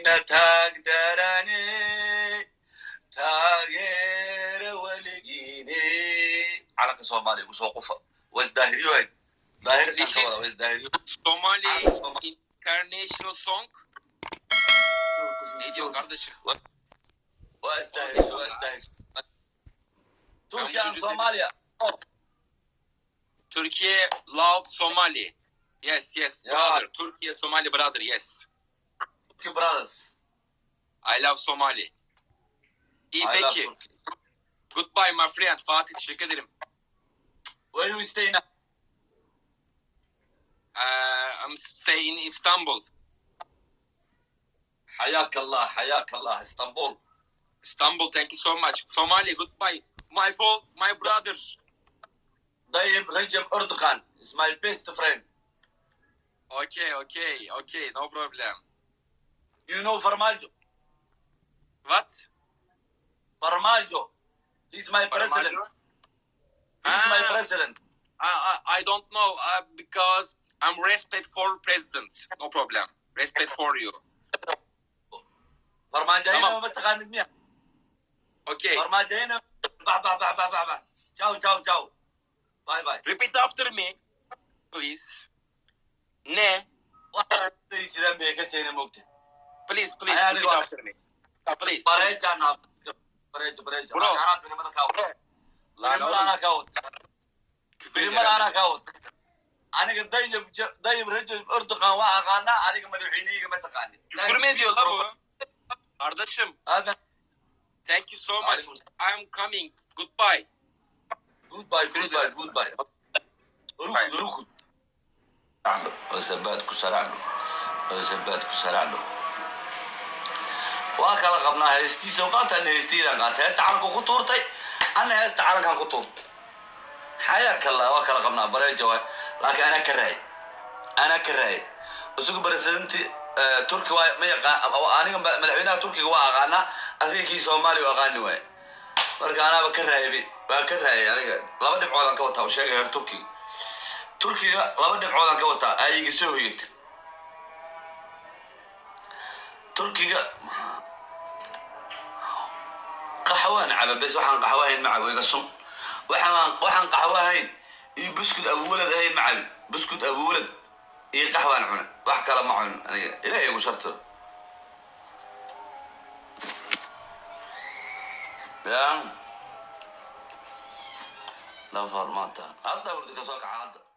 ina taagdarane taageera weligiine calanka soomaaliya kusoo qufa wasdaahiriyohay This is Somali international song. Ne diyor kardeşim? wasdaahir Türkiye Somalia. Türkiye love Somali. Yes, yes, Yeah. brother. Türkiye Somali brother, yes. Turkey brothers. I love Somali. İyi I love peki. Turkey. Goodbye my friend. Fatih, teşekkür ederim. Where you stay now? I'm staying in Istanbul. حياك الله حياك الله اسطنبول. Istanbul, thank you so much. Somali, goodbye. My brother. طيب رجب أردوغان is my best friend. Okay, no problem. You know Farmajo? What? Farmajo. He's my president. He's my president. I don't know because I'm respect for president. No problem. Respect for you. Farmajo هنا ما تغني مياه. Okay. Farmajo هنا. Ba. Ciao. Bye. Repeat after me, please. Ne? İçinden bir kesene mukti. Please, Hayal repeat var. after me. Please. Barayca na. Barayca. Bro. Ana benim de kavut. Benim oğlum. ana kavut. Küfür benim ederim. ana kavut. Aniga dayım Recep Erdoğan wa aqana aniga madaxweyniga ma taqaani. Küfür mü ediyor la bu? Kardeşim, Abi thank you so much. I'm coming. Goodbye. goodbye. Rukut. Zabat ku saracno. Waa kala qabnaa heestiisa qaatan heestiidan qaata heesta calanka ku tuurtay ana heesta calankan ku tuurtay xayaa kala waa kala qabnaa bareejo waay laakiin ana ka raay usugu presidenti Turki waa ma yaqaan aniga madaxweynaha Turkiga waa aqaana asigii Soomaali waa aqaani waay marka anaba ka raay aniga laba dhibcood ka wataa sheegay heer Turkiga laba dhibcood ka wataa ayaga soo hoyid Turkiga قحوان عبا بس وحن قحواهين معي ويقصون وحن قحواهين بسكت أبو ولد هاي معي بسكت أبو ولد قحوان عنا وحكى لما عنا إلهي وشرته يا لا فرماتها هذا ولدك سوق عاد